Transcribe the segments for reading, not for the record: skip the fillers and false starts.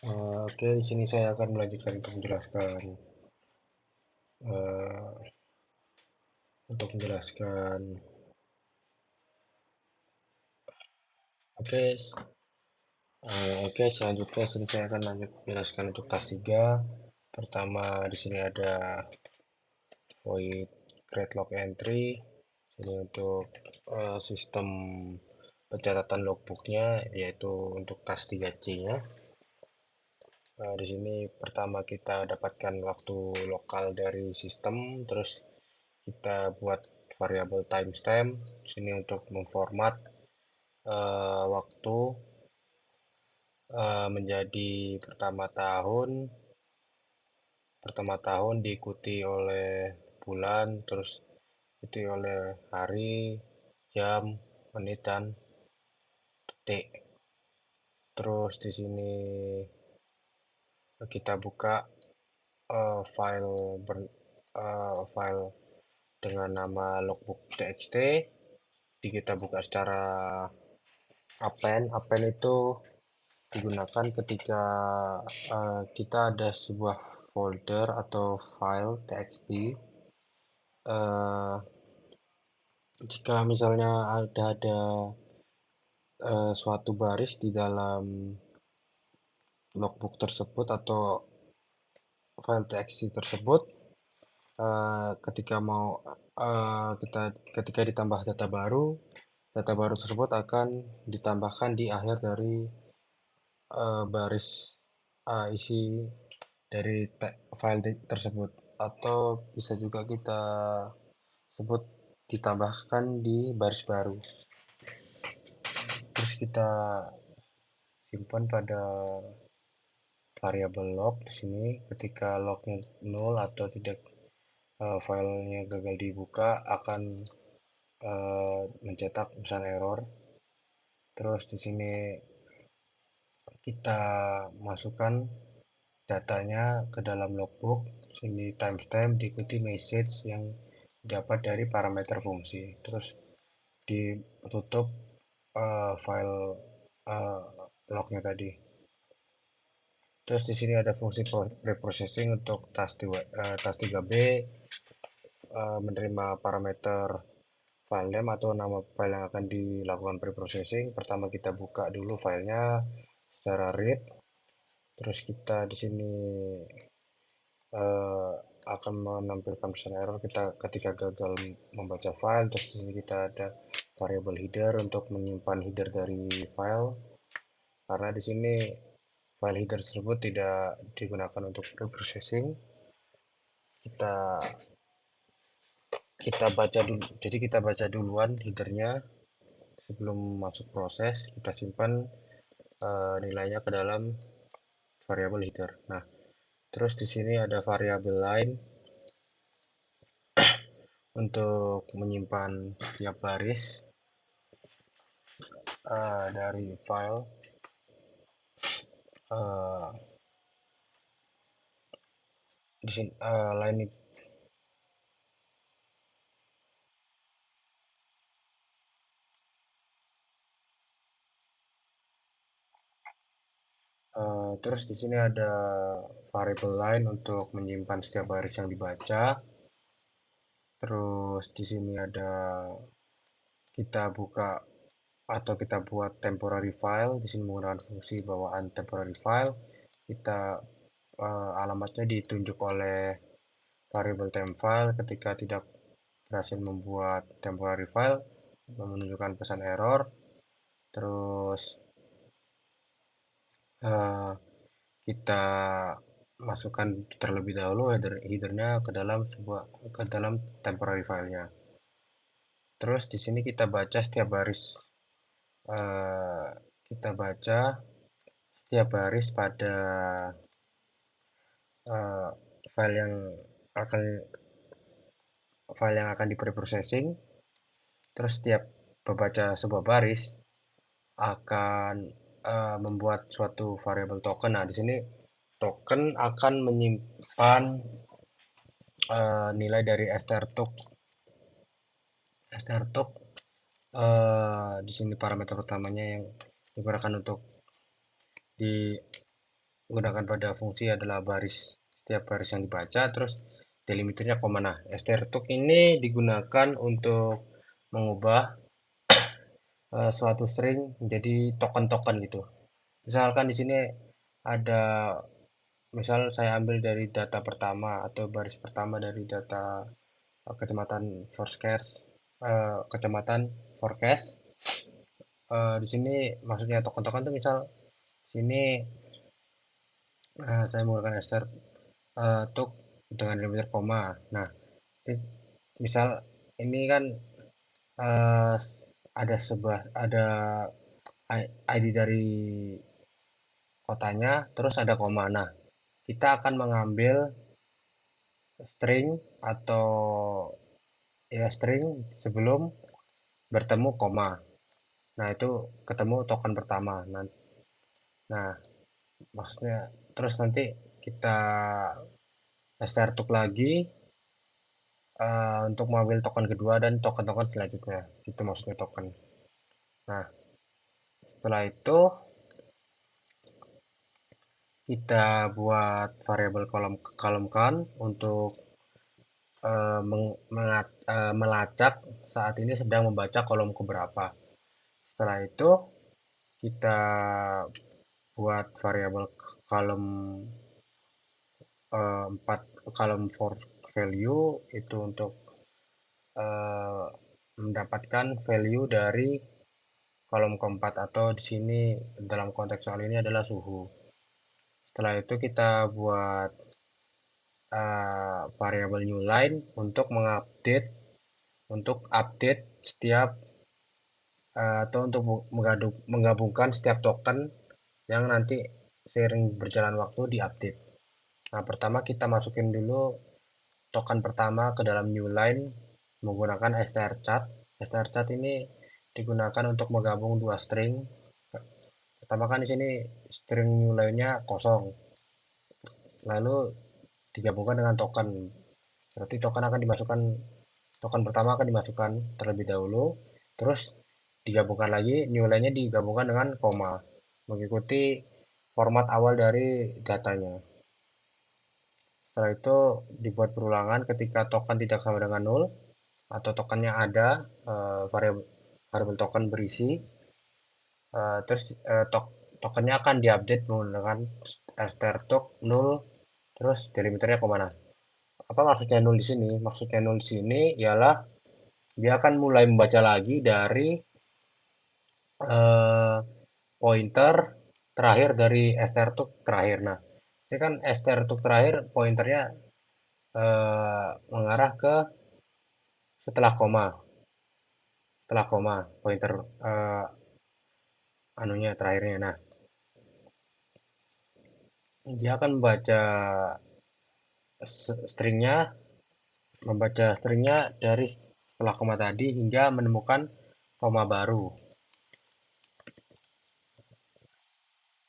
Oke, di sini saya akan melanjutkan untuk menjelaskan eh, untuk menjelaskan. Oke, selanjutnya sini saya akan lanjut menjelaskan untuk tas 3. Pertama di sini ada void create log entry. Ini untuk sistem pencatatan logbooknya, yaitu untuk tas 3C-nya. Di sini pertama kita dapatkan waktu lokal dari sistem, terus kita buat variabel timestamp sini untuk memformat waktu menjadi pertama tahun diikuti oleh bulan, terus diikuti oleh hari, jam, menit, dan detik. Terus di sini kita buka eh, file file dengan nama logbook.txt. Jadi kita buka secara append itu digunakan ketika kita ada sebuah folder atau file txt. eh, Jika misalnya ada suatu baris di dalam logbook tersebut atau file txt tersebut, ketika mau ketika ditambah data baru tersebut akan ditambahkan di akhir dari baris isi dari file tersebut, atau bisa juga kita sebut ditambahkan di baris baru. Terus kita simpan pada variabel log di sini. Ketika lognya 0 atau tidak, filenya gagal dibuka, akan mencetak pesan error. Terus di sini kita masukkan datanya ke dalam logbook. Sini timestamp diikuti message yang dapat dari parameter fungsi. Terus ditutup file uh, lognya tadi. Terus di sini ada fungsi preprocessing untuk tas 3B, menerima parameter file name atau nama file yang akan dilakukan preprocessing. Pertama kita buka dulu filenya secara read. Terus kita di sini eh, akan menampilkan pesan error kita ketika gagal membaca file. Terus di sini kita ada variable header untuk menyimpan header dari file, karena di sini file header tersebut tidak digunakan untuk preprocessing. Kita kita baca dulu, jadi kita baca duluan headernya sebelum masuk proses. Kita simpan nilainya ke dalam variabel header. Nah, terus di sini ada variabel line untuk menyimpan setiap baris dari file. uh, di sini line terus di sini ada variable line untuk menyimpan setiap baris yang dibaca. Terus di sini ada kita buka atau kita buat temporary file. Di sini menggunakan fungsi bawaan temporary file. Kita alamatnya ditunjuk oleh variable temp file. Ketika tidak berhasil membuat temporary file, menunjukkan pesan error. Terus kita masukkan terlebih dahulu headernya ke dalam temporary filenya. Terus di sini kita baca setiap baris. eh, Kita baca setiap baris pada eh, file yang akan di preprocessing. Terus setiap membaca sebuah baris akan membuat suatu variabel token. Nah, di sini token akan menyimpan nilai dari strtuk. Strtuk di sini parameter utamanya yang digunakan untuk di menggunakan pada fungsi adalah setiap baris yang dibaca, terus delimiternya koma. Nah, strtuk ini digunakan untuk mengubah suatu string menjadi token-token gitu. Misalkan di sini ada, misal saya ambil dari data pertama atau baris pertama dari data kecamatan forecast, kecamatan forecast. Di sini maksudnya token-token itu misal sini saya menggunakan tuk dengan delimiter koma. Nah, misal ini kan eh, ada ID dari kotanya, terus ada koma. Nah, kita akan mengambil string atau ya string sebelum bertemu koma. Nah, itu ketemu token pertama. Nah, maksudnya terus nanti kita strtuk lagi untuk mengambil token kedua dan token-token selanjutnya. Itu maksudnya token. Nah, setelah itu kita buat variabel kolom count untuk melacak saat ini sedang membaca kolom keberapa. Setelah itu kita buat variabel kolom 4 kolom for value itu untuk eh, mendapatkan value dari kolom keempat atau di sini dalam konteks soal ini adalah suhu. Setelah itu kita buat variabel new line untuk update setiap atau untuk menggabungkan setiap token yang nanti seiring berjalan waktu diupdate. Nah, pertama kita masukin dulu token pertama ke dalam new line menggunakan strcat. Strcat ini digunakan untuk menggabung dua string. Pertama kan di sini string new line-nya kosong, lalu digabungkan dengan token. Berarti token pertama akan dimasukkan terlebih dahulu, terus digabungkan lagi, new line-nya digabungkan dengan koma, mengikuti format awal dari datanya. Setelah itu dibuat perulangan ketika token tidak sama dengan nol atau tokennya ada, variabel token berisi, terus tokennya akan diupdate menggunakan strtuk null, terus delimiternya kemana. Apa maksudnya nol di sini? Maksudnya nol di sini ialah dia akan mulai membaca lagi dari eh, pointer terakhir dari strtuk terakhir. Nah, ini kan strtuk terakhir pointernya mengarah ke setelah koma, pointer anunya terakhirnya. Nah, dia akan stringnya, membaca stringnya dari setelah koma tadi hingga menemukan koma baru.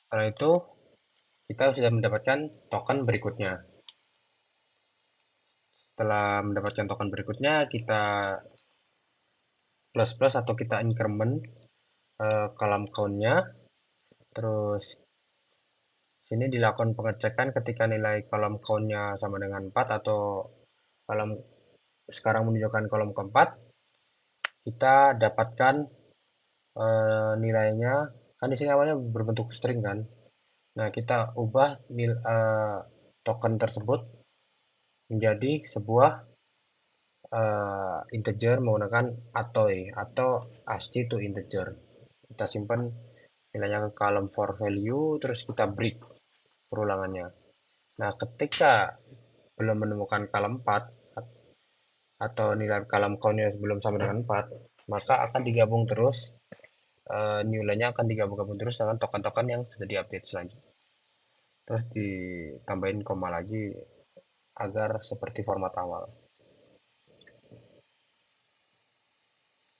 Setelah itu kita sudah mendapatkan token berikutnya. Setelah mendapatkan token berikutnya, kita plus atau kita increment column count-nya. Terus sini dilakukan pengecekan ketika nilai kolom count-nya sama dengan 4 atau kolom sekarang menunjukkan kolom keempat, kita dapatkan nilainya, kan di sini awalnya berbentuk string kan. Nah, kita ubah token tersebut menjadi sebuah integer menggunakan atoy atau ASCII to integer. Kita simpan nilainya ke column for value, terus kita break perulangannya. Nah, ketika belum menemukan column 4 atau nilai column count-nya belum sama dengan 4, maka akan digabung terus, new line-nya akan digabung terus dengan token-token yang sudah diupdate selanjutnya. Terus ditambahin koma lagi agar seperti format awal.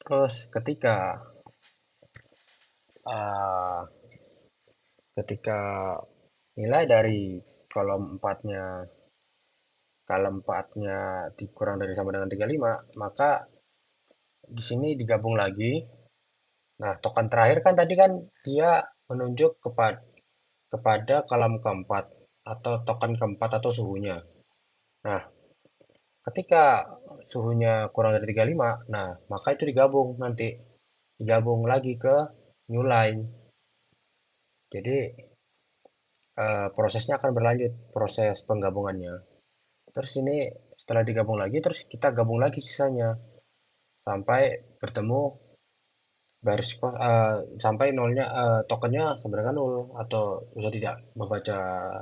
Terus uh, ketika nilai dari kolom 4-nya dikurang dari sama dengan 35, maka di sini digabung lagi. Nah, token terakhir kan tadi kan dia menunjuk kepada kepada kolom keempat atau token keempat atau suhunya. Nah, ketika suhunya kurang dari 35, nah maka itu digabung nanti. Digabung lagi ke new line. Jadi prosesnya akan berlanjut, proses penggabungannya. Terus ini setelah digabung lagi, terus kita gabung lagi sisanya sampai bertemu sampai nolnya tokennya sama dengan nol atau sudah tidak membaca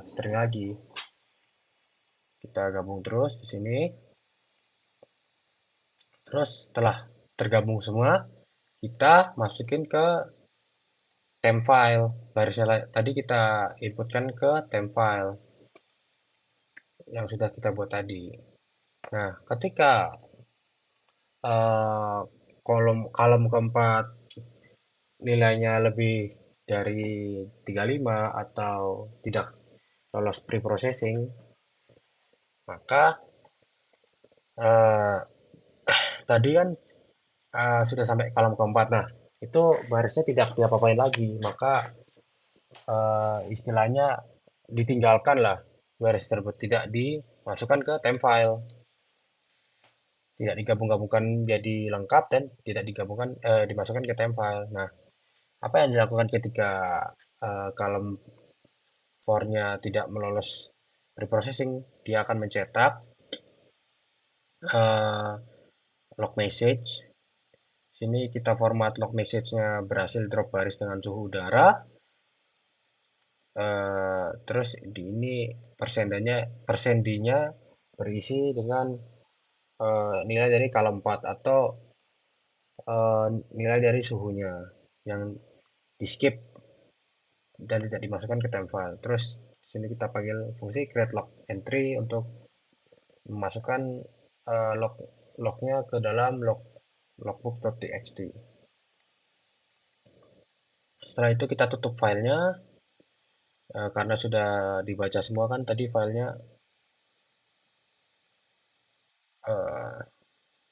string lagi. Kita gabung terus di sini. Terus setelah tergabung semua, kita masukin ke temp file. Barisnya tadi kita inputkan ke temp file yang sudah kita buat tadi. Nah, ketika eh, kolom keempat nilainya lebih dari 35 atau tidak lolos pre-processing, maka eh, tadi kan sudah sampai kolom keempat. Nah, itu barisnya tidak diapa-apain lagi, maka istilahnya ditinggalkan lah baris tersebut, tidak dimasukkan ke temp file, tidak digabung-gabungkan jadi lengkap dan tidak dimasukkan ke temp file. Nah, apa yang dilakukan ketika kolom for-nya tidak melolos preprocessing? Dia akan mencetak uh, log message. Sini kita format log message-nya berhasil drop baris dengan suhu udara. Terus di ini persen D-nya berisi dengan nilai dari kolom 4 atau nilai dari suhunya yang di skip dan tidak dimasukkan ke temp file. Terus di sini kita panggil fungsi create log entry untuk memasukkan lognya ke dalam logbook.txt. Setelah itu kita tutup filenya karena sudah dibaca semua kan tadi filenya,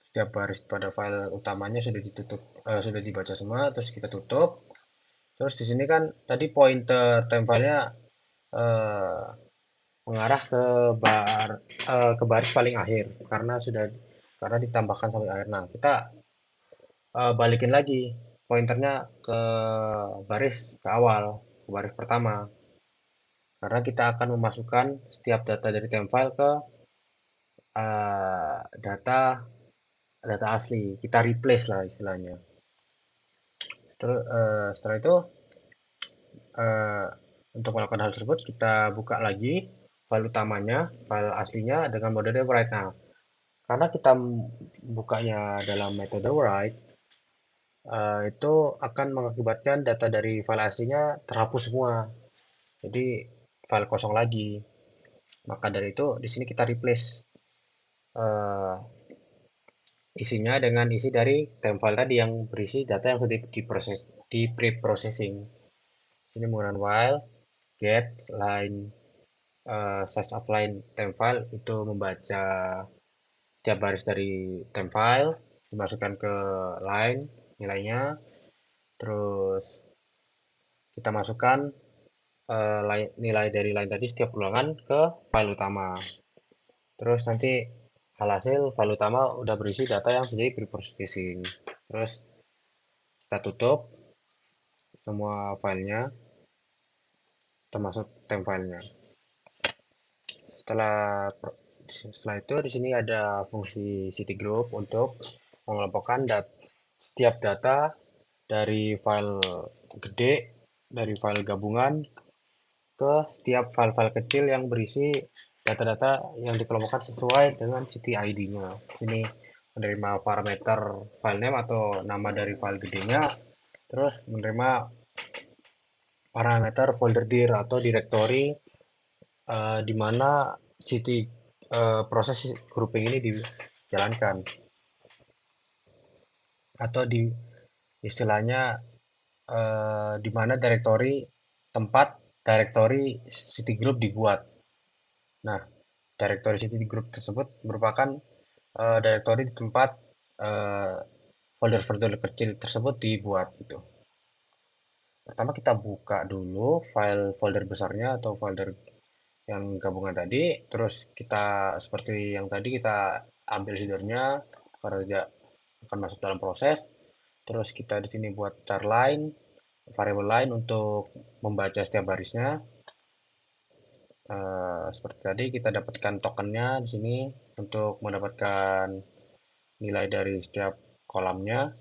setiap baris pada file utamanya sudah dibaca semua, terus kita tutup. Terus di sini kan tadi pointer template-nya eh, mengarah ke baris paling akhir karena ditambahkan sampai akhir. Nah, kita balikin lagi pointernya ke ke awal, ke baris pertama. Karena kita akan memasukkan setiap data dari template ke data data asli. Kita replace lah istilahnya. Setelah itu eh, untuk melakukan hal tersebut kita buka lagi file utamanya, file aslinya dengan metode write. Nah, karena kita bukanya dalam metode write, itu akan mengakibatkan data dari file aslinya terhapus semua. Jadi file kosong lagi. Maka dari itu di sini kita replace eh, isinya dengan isi dari temp file tadi yang berisi data yang sudah di pre-processing. Ini menggunakan while get line size of line temp file itu membaca setiap baris dari temp file dimasukkan ke line nilainya, terus kita masukkan nilai dari line tadi setiap ulangan ke file utama, terus nanti hasil file utama udah berisi data yang sudah pre-processing. Terus kita tutup semua filenya termasuk temp filenya. Setelah itu di sini ada fungsi city group untuk mengelompokkan setiap data dari file gede, dari file gabungan ke setiap file-file kecil yang berisi data-data yang dikelompokkan sesuai dengan city ID-nya. Ini menerima parameter file name atau nama dari file gedenya, terus menerima parameter folder dir atau directory di mana city proses grouping ini dijalankan, atau istilahnya di mana tempat directory city group dibuat. Nah, directory city group tersebut merupakan directory di tempat folder-folder kecil tersebut dibuat gitu. Pertama kita buka dulu file folder besarnya atau folder yang gabungan tadi, terus kita seperti yang tadi kita ambil headernya karena tidak akan masuk dalam proses. Terus kita di sini buat char line, variable line untuk membaca setiap barisnya. Seperti tadi kita dapatkan tokennya di sini untuk mendapatkan nilai dari setiap kolamnya.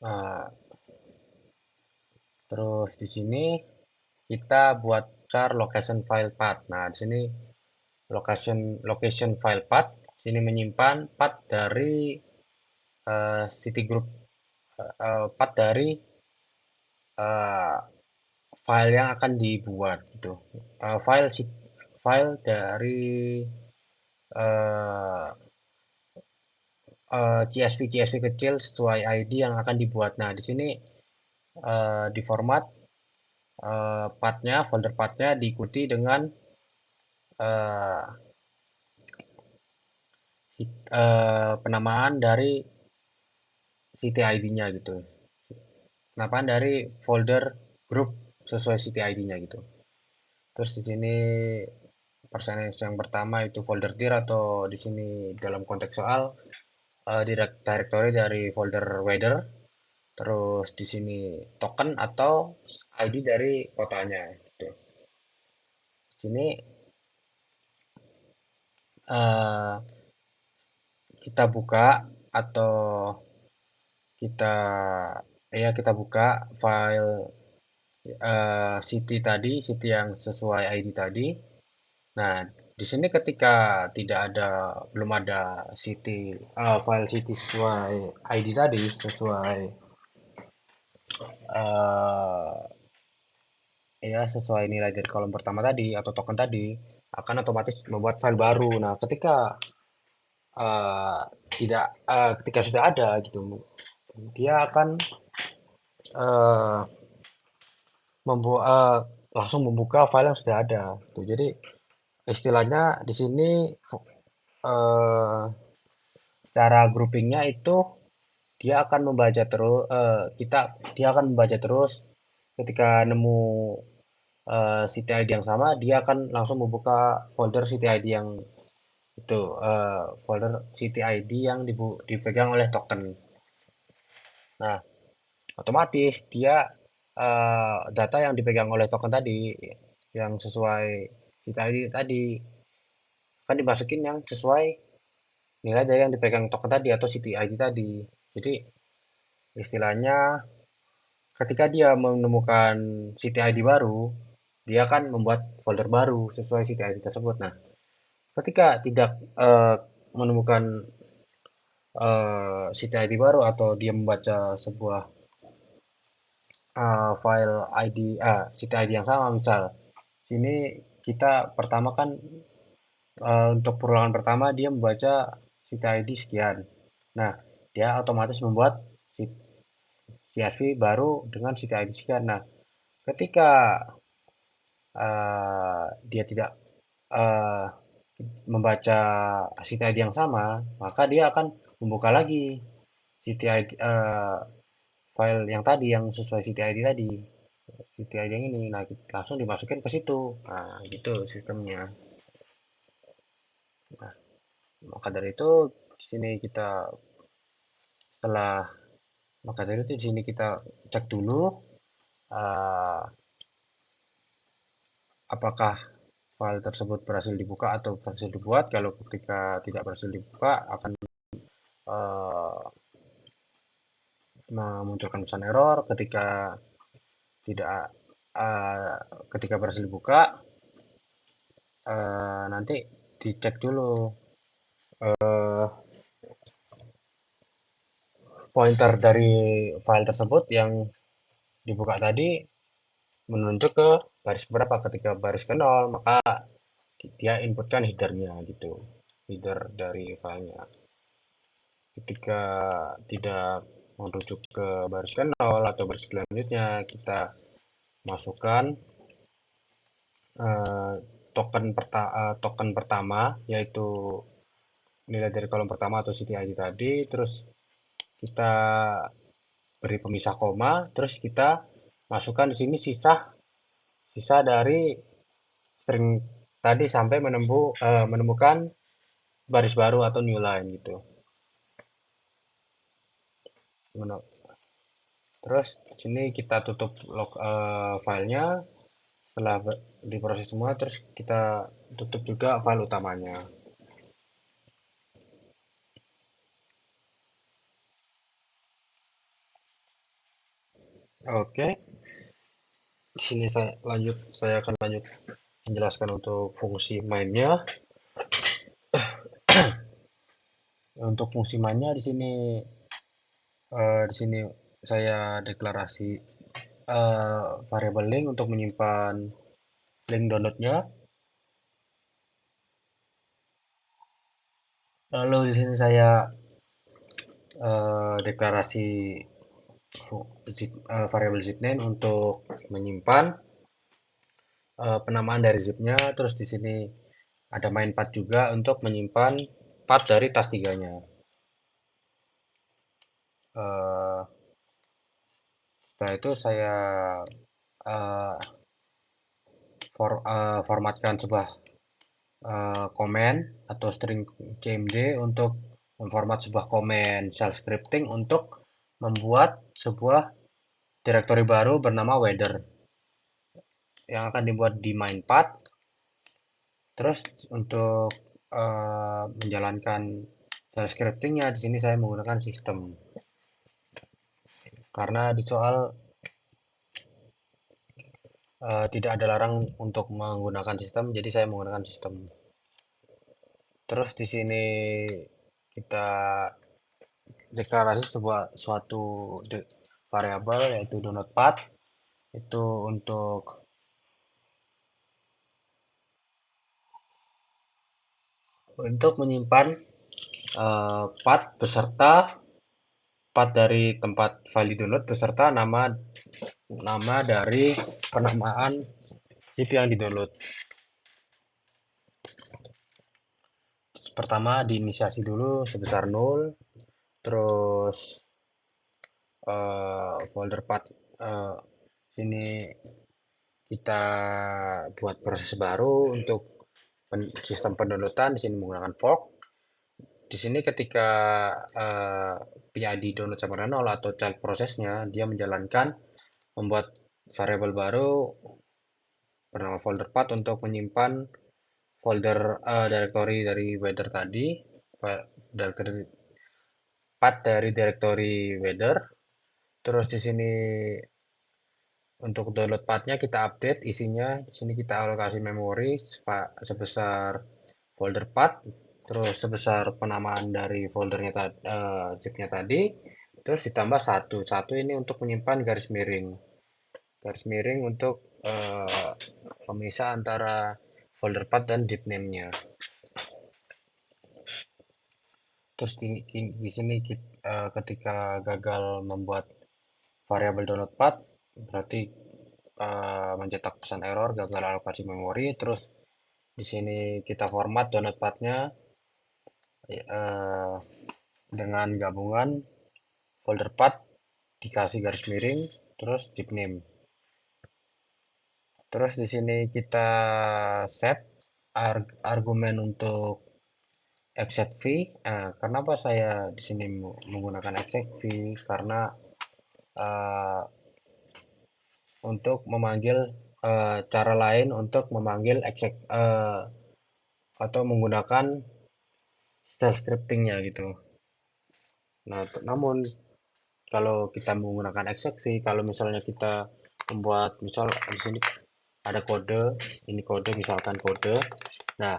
Nah, terus di sini kita buat char location file path. Nah, di sini location file path sini menyimpan path dari city group, path dari uh, file yang akan dibuat gitu. File dari uh, CSV kecil sesuai ID yang akan dibuat. Nah, di sini di format path-nya, folder path-nya diikuti dengan uh, penamaan dari city ID-nya gitu. Penamaan dari folder grup sesuai city ID-nya gitu. Terus di sini persentage yang pertama itu folder dir atau di sini dalam konteks soal directory dari folder weather. Terus di sini token atau ID dari kotanya gitu. Di sini eh, kita buka atau kita kita buka file city yang sesuai ID tadi. Nah, di sini ketika belum ada file city sesuai ID tadi, eh, sesuai nilai dari kolom pertama tadi atau token tadi, akan otomatis membuat file baru. Nah, eh, ketika sudah ada gitu, dia akan eh, langsung membuka file yang sudah ada. Gitu. Jadi istilahnya di sini eh, cara groupingnya itu dia akan membaca terus ketika nemu city ID yang sama, dia akan langsung membuka folder city ID yang itu folder city ID yang dipegang oleh token. Nah, otomatis dia data yang dipegang oleh token tadi yang sesuai city ID tadi akan dimasukin yang sesuai nilai dari yang dipegang token tadi atau city ID tadi. Jadi istilahnya ketika dia menemukan city ID baru, dia akan membuat folder baru sesuai city ID tersebut. Nah, ketika tidak menemukan city ID baru atau dia membaca sebuah file ID city ID yang sama misal, sini kita pertama kan untuk perulangan pertama dia membaca city ID sekian. Nah, dia otomatis membuat CSV baru dengan city ID sekian. Nah, ketika dia tidak uh, membaca city ID yang sama, maka dia akan membuka lagi city ID, file yang tadi yang sesuai city ID tadi, city ID yang ini. Nah, langsung dimasukin ke situ. Nah, gitu sistemnya. Nah, maka dari itu di sini kita setelah maka dari itu di sini kita cek dulu uh, apakah file tersebut berhasil dibuka atau berhasil dibuat. Kalau ketika tidak berhasil dibuka akan uh, memunculkan pesan error. Tidak uh, ketika berhasil dibuka nanti dicek dulu uh, pointer dari file tersebut yang dibuka tadi menunjuk ke baris berapa. Ketika baris ke 0 maka dia inputkan headernya gitu, header dari filenya. Ketika tidak merujuk ke baris ke 0 atau baris selanjutnya, kita masukkan eh, token pertama, yaitu nilai dari kolom pertama atau city ID tadi, terus kita beri pemisah koma, terus kita masukkan di sini sisa dari string tadi sampai menemukan baris baru atau new line gitu. Terus di sini kita tutup filenya. Setelah diproses semua, terus kita tutup juga file utamanya. Oke, di sini saya akan lanjut menjelaskan untuk fungsi mainnya. Untuk fungsi mainnya di sini saya deklarasi variabel link untuk menyimpan link downloadnya. Lalu di sini saya deklarasi variabel zipname untuk menyimpan penamaan dari zipnya. Terus di sini ada main path juga untuk menyimpan path dari tas 3-nya. Setelah itu saya formatkan sebuah komen atau string cmd untuk memformat sebuah komen shell scripting untuk membuat sebuah direktori baru bernama weather yang akan dibuat di main path. Terus untuk menjalankan shell scriptingnya di sini saya menggunakan sistem karena di soal tidak ada larang untuk menggunakan sistem, jadi saya menggunakan sistem. Terus di sini kita deklarasi suatu variabel yaitu download path itu untuk menyimpan path beserta path dari tempat file di download beserta nama dari penamaan zip yang di download. Pertama diinisiasi dulu sebesar 0, terus folder path sini kita buat proses baru untuk sistem pendownloadan. Di sini menggunakan fork. Di sini ketika PID download sama dengan 0 atau child prosesnya dia membuat variabel baru bernama folder path untuk menyimpan folder directory dari weather tadi, path dari directory weather. Terus di sini untuk download path-nya kita update isinya. Di sini kita alokasi memori sebesar folder path, terus sebesar penamaan dari foldernya zip-nya tadi, terus ditambah satu ini untuk menyimpan garis miring untuk pemisah antara folder path dan zip name-nya. Terus di sini ketika gagal membuat variabel download path berarti mencetak pesan error gagal alokasi memori. Terus di sini kita format download path-nya dengan gabungan folder path dikasih garis miring terus zip name. Terus di sini kita set argumen untuk exec v. Kenapa saya di sini menggunakan exec v? Karena untuk memanggil cara lain untuk memanggil exec atau menggunakan shell scriptingnya gitu. Nah, namun kalau kita menggunakan exec v, kalau misalnya kita membuat misal di sini ada kode, ini kode misalkan kode. Nah,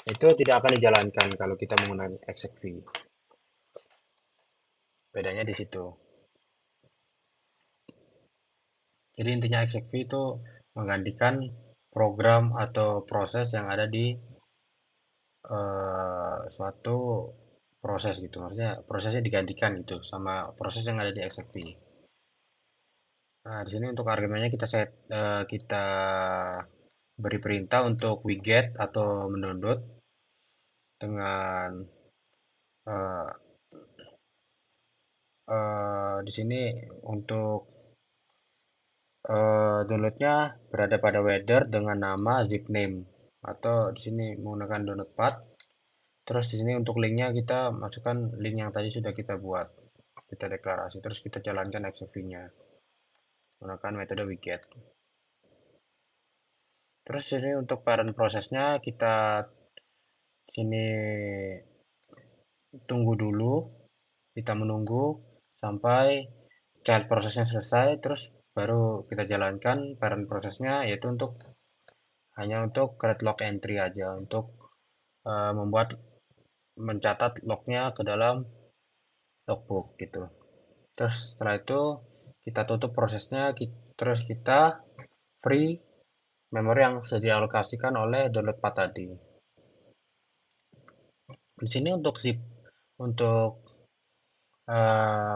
itu tidak akan dijalankan kalau kita menggunakan exec v. Bedanya di situ. Jadi intinya exec v itu menggantikan program atau proses yang ada di suatu proses gitu. Maksudnya prosesnya digantikan gitu sama proses yang ada di exec v. Nah, di sini untuk argumennya kita beri perintah untuk widget atau mendownload dengan di sini untuk downloadnya berada pada weather dengan nama zip name, atau di sini menggunakan download path. Terus di sini untuk linknya kita masukkan link yang tadi sudah kita buat, kita deklarasi, terus kita jalankan execv-nya menggunakan metode widget. Terus ini untuk parent prosesnya kita sini tunggu dulu, kita menunggu sampai child prosesnya selesai, terus baru kita jalankan parent prosesnya, yaitu untuk hanya untuk create log entry aja, untuk membuat mencatat lognya ke dalam logbook gitu. Terus setelah itu kita tutup prosesnya, terus kita free memori yang sudah dialokasikan oleh download path tadi. Di sini untuk zip, untuk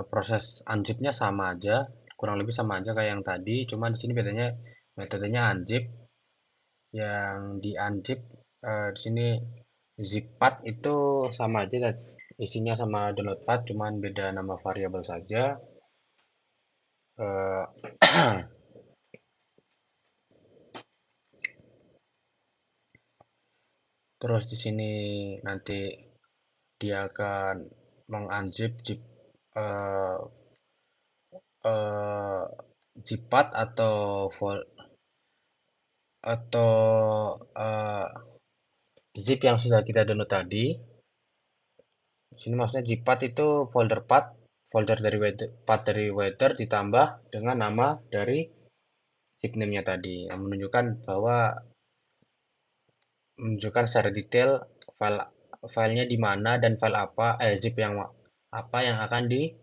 proses unzip-nya sama aja, kurang lebih sama aja kayak yang tadi, cuma di sini bedanya metodenya unzip. Yang di unzip di sini zip path itu sama aja, isinya sama download path, cuman beda nama variabel saja. Eh, Terus di sini nanti dia akan mengunzip zip eh, eh, zip path atau eh, zip yang sudah kita download tadi. Di sini maksudnya zip path itu folder dari path dari weather ditambah dengan nama dari zip name-nya tadi, yang menunjukkan secara detail filenya di mana dan file apa, zip yang apa yang akan eh,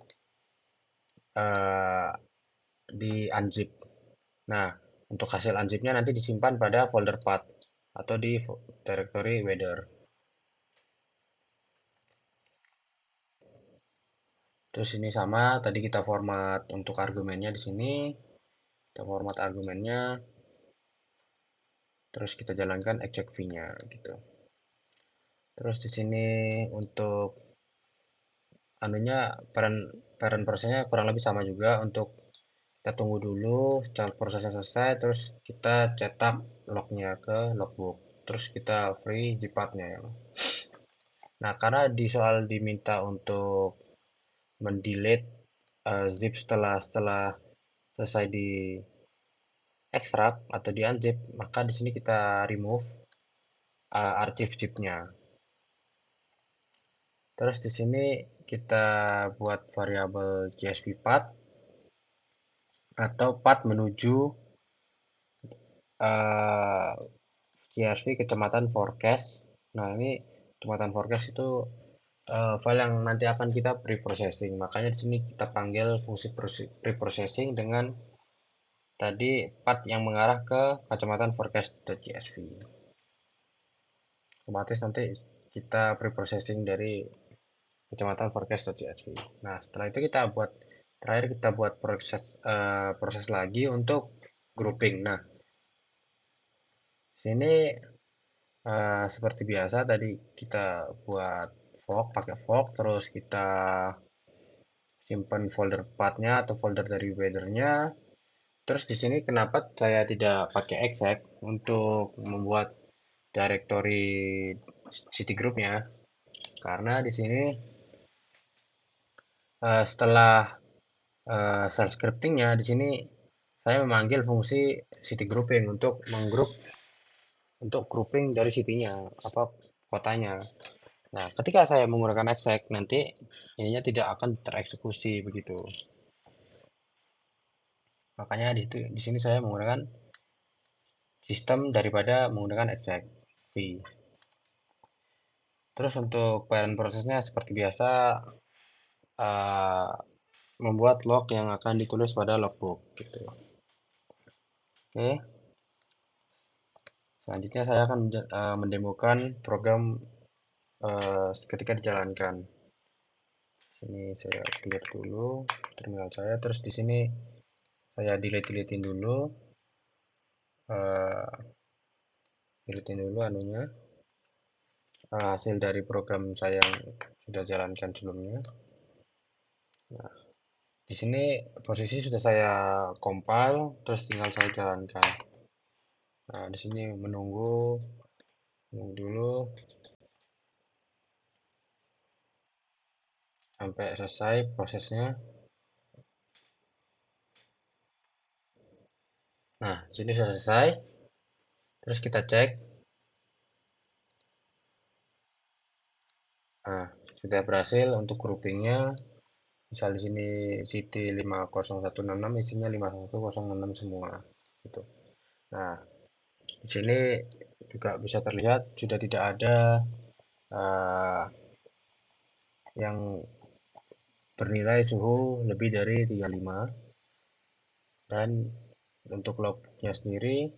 di unzip. Nah, untuk hasil unzipnya nanti disimpan pada folder path atau di directory weather. Terus ini sama, tadi kita format untuk argumennya di sini, kita format argumennya, terus kita jalankan execv-nya gitu. Terus di sini untuk anunya parent prosesnya kurang lebih sama juga, untuk kita tunggu dulu child prosesnya selesai, terus kita cetak lognya ke logbook, terus kita free zip-path-nya ya. Nah, karena di soal diminta untuk mendelete zip setelah selesai di ekstrak atau di unzip, maka di sini kita remove arsip zip-nya. Terus di sini kita buat variabel csv path atau path menuju csv kecamatan forecast. Nah, ini kecamatan forecast itu file yang nanti akan kita pre-processing. Makanya di sini kita panggil fungsi pre-processing dengan tadi path yang mengarah ke kacamatan forecast.csv. Otomatis nanti kita pre-processing dari kecamatan forecast.csv. Nah, setelah itu terakhir kita buat proses lagi untuk grouping. Nah, sini seperti biasa tadi kita buat pakai fork, terus kita simpan folder path-nya atau folder dari weather-nya. Terus di sini kenapa saya tidak pakai exec untuk membuat directory city group-nya? Karena di sini setelah shell scripting-nya, di sini saya memanggil fungsi city grouping untuk untuk grouping dari city-nya, apa kotanya. Nah, ketika saya menggunakan exec, nanti ininya tidak akan tereksekusi begitu. Makanya di sini saya menggunakan sistem daripada menggunakan exec v. Terus untuk parent prosesnya seperti biasa, uh, membuat log yang akan ditulis pada logbook gitu. Oke. Selanjutnya saya akan mendemokan program ketika dijalankan. Sini saya clear dulu terminal saya, terus di sini saya deletein dulu, deletein dulu anunya, hasil dari program saya yang sudah jalankan sebelumnya. Nah, Di sini posisi sudah saya compile, terus tinggal saya jalankan. Nah, di sini menunggu dulu sampai selesai prosesnya. Nah, di sini sudah selesai. Terus kita cek. Nah, sudah berhasil untuk groupingnya. Misal di sini City 50166 isinya 51066 semua. Gitu. Nah, di sini juga bisa terlihat sudah tidak ada uh, yang bernilai suhu lebih dari 35, dan untuk lognya sendiri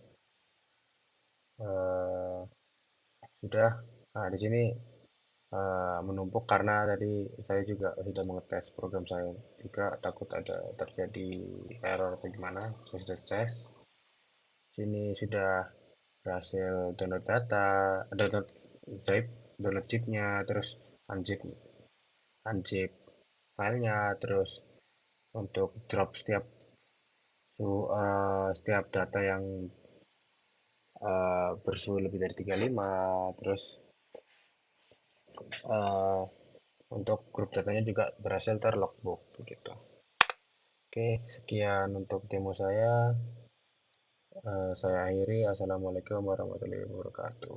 uh, sudah. Nah, di sini menumpuk karena tadi saya juga sudah mengetes program saya juga, takut ada terjadi error atau gimana. Saya sudah tes. Sini sudah berhasil download data, download zip, download zipnya, terus unzip unzip filenya, terus untuk drop setiap data yang bersuhu lebih dari 35, terus eh, untuk grup datanya juga berhasil terlogbook begitu. Oke, sekian untuk demo saya. Saya akhiri. Assalamualaikum warahmatullahi wabarakatuh.